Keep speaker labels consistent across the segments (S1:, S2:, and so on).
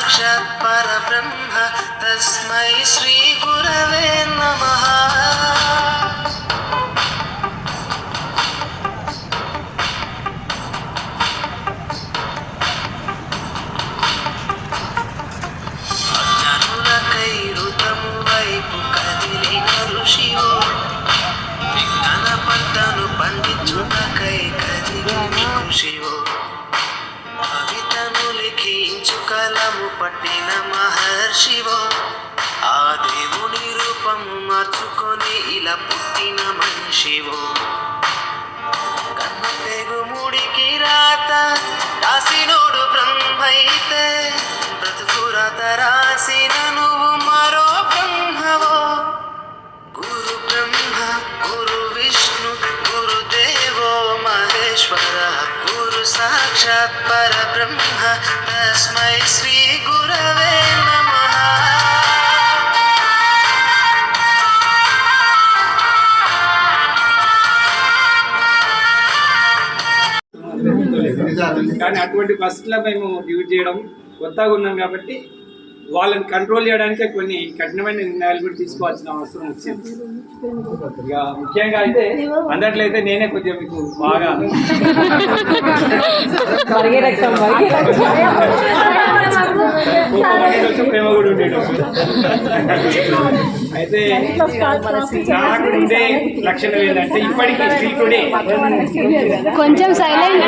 S1: साक्षात् परब्रह्म तस्मै श्री गुरवे नमः। అజ్ఞానులకై ఋతము వైపు కదిలిన ఋషివో, విజ్ఞాన పంటను పండించుటకై కదిలిన కృషివో, కవితను లిఖించు కలము పట్టిన మహర్షివో, ఆ దేవుని రూపము మార్చుకొని ఇలా పుట్టిన మనిషివో, కన్న తెగుముడికి రాత రాసినోడు బ్రహ్మైతే, బ్రతుకు రాత రాసిన నువ్వు మరో బ్రహ్మవో। గురు బ్రహ్మ గురు విష్ణు గురుదేవో మహేశ్వర, గురు సాక్షాత్ పరబ్రహ్మ తస్మై శ్రీ గురవే నమః।
S2: కానీ అటువంటి పరిస్థితుల్లో మేము యూజ్ చేయడం కొత్తగా ఉన్నాం కాబట్టి వాళ్ళని కంట్రోల్ చేయడానికి కొన్ని కఠినమైన నిర్ణయాలు కూడా తీసుకోవాల్సిన అవసరం వచ్చింది। ఇక ముఖ్యంగా అయితే అందట్లో అయితే నేనే కొద్దిగా మీకు బాగా ప్రేమ కూడా ఉండేటప్పుడు అయితే నాకు ఉండే లక్షణం ఏంటంటే ఇప్పటికీ స్టిల్ టుడే
S3: కొంచెం సైలెంట్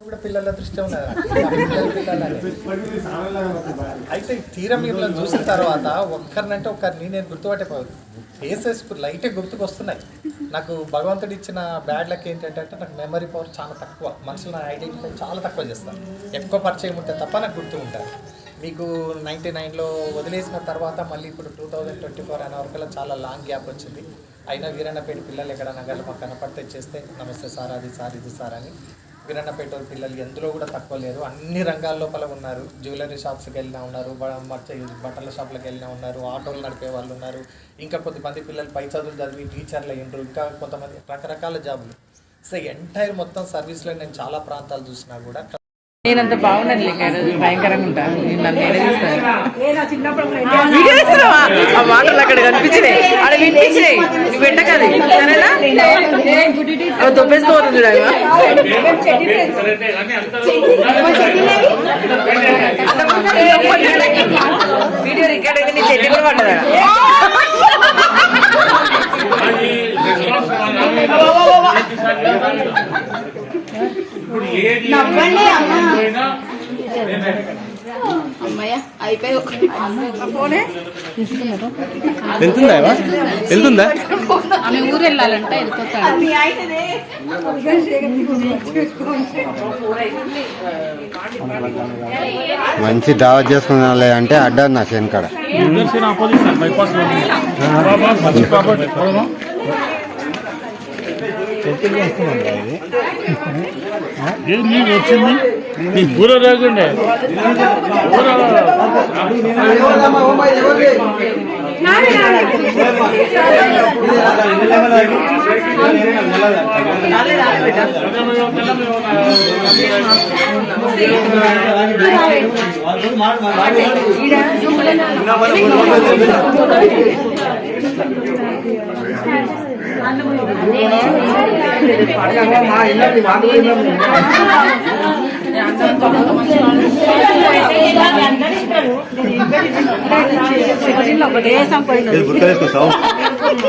S4: కూడా పిల్లల దృష్టి ఉన్నది. అయితే తీరా మీరు చూసిన తర్వాత ఒక్కరినంటే ఒకరిని నేను గుర్తుపట్టేపోదు. ఫేసెస్ లైట్గా గుర్తుకు వస్తున్నాయి. నాకు భగవంతుడు ఇచ్చిన బ్యాడ్ లక్ ఏంటంటే నాకు మెమరీ పవర్ చాలా తక్కువ. మనుషులు నా ఐడెంటిఫై చాలా తక్కువ చేస్తాను. ఎక్కువ పరిచయం ఉంటే తప్ప నాకు గుర్తు ఉంటారు. మీకు 99లో వదిలేసిన తర్వాత మళ్ళీ ఇప్పుడు 2024 అనే వరకల్లా చాలా లాంగ్ గ్యాప్ వచ్చింది. అయినా వీరన్నపేట పిల్లలు ఎక్కడ నగలు మాకు కనపడితే చేస్తే నమస్తే సార్, అది సార్, ఇది సార్ అని. వీరన్నపేట పిల్లలు ఎందులో కూడా తక్కువ లేరు. అన్ని రంగాల లోపల ఉన్నారు. జ్యువెలరీ షాప్స్కి వెళ్ళినా ఉన్నారు, బట్టల షాప్లకు వెళ్ళినా ఉన్నారు, ఆటోలు నడిపే వాళ్ళు ఉన్నారు. ఇంకా కొద్దిమంది పిల్లలు పై చదువులు చదివి టీచర్లు అయ్యిండ్రు. ఇంకా కొంతమంది రకరకాల జాబులు. సో ఎంటైర్ మొత్తం సర్వీస్లో నేను చాలా ప్రాంతాలు చూసినా కూడా
S5: నేనంత బాగున్నాను భయంకరంగా ఉంటాను. నన్ను ఆ మాటలు అక్కడ కనిపించినాయి, అక్కడ వినిపించినాయి. నువ్వు పెట్టకది సరేనా? అవి దొబ్బేసుకోవద్దు చూడాలి. వీడియో రికార్డ్ అయితే నీ చెడ్డి కూడా పడ్డదా?
S3: వెళ్తుందా ఆమె ఊరు వెళ్ళాలంట, వెళ్ళిపోతాడు.
S6: మంచి దావా చేసుకున్నా అంటే అడ్డా నా శనికాడ
S7: వచ్చింది నీ పూర లేకుండే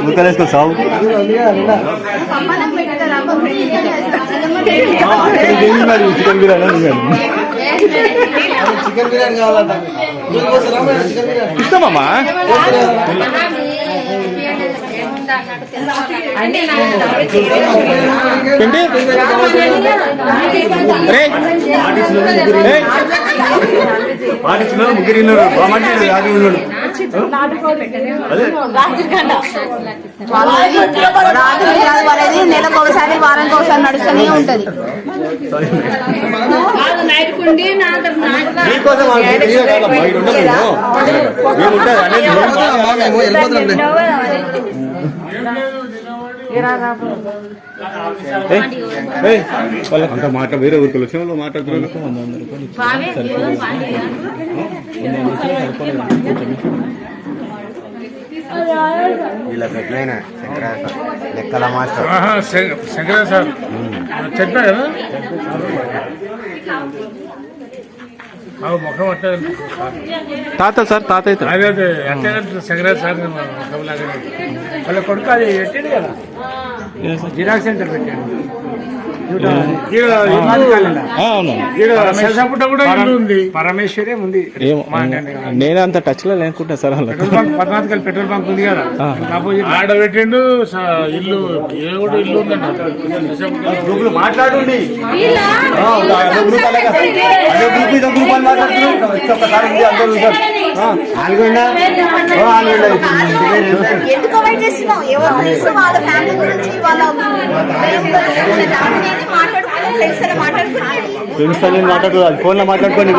S6: ముక్కలేసుకొస్తావు చికెన్ బిర్యానీ కావాలంట. ఇస్తామమ్మా. ముగ్గురు
S8: అనేది నెలకు ఒకసారి వారానికి ఒకసారి నడుస్తూనే ఉంటది.
S6: అంత మాట వేరే ఊరికి విషయంలో మాట్లాడుతున్నారు. ఇలా పెట్టిన లెక్కల మాస్టర్
S7: శంకర సార్ చెప్పా కదా ముఖం అట్లా
S6: తాత సార్ తాత అయితే
S7: అదే అదే అట్లా శంకర సార్ ముఖంలాగా వాళ్ళ కొడుకు అది పెట్టాడు కదా జిరాక్స్ సెంటర్ పెట్టాడు. పరమేశ్వరే ఉంది.
S6: నేను అంత టచ్ లో లేనుకుంటా సార్.
S7: పద్మావతి పెట్రోల్ బంక్ ఉంది కదా, ఆడ పెట్టిండు ఇల్లు. ఏ కూడా ఇల్లు ఉందండి. మాట్లాడండి
S6: మాట్లాడుతుంది. అది ఫోన్ లో మాట్లాడుకోండి.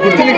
S6: కూర్చొని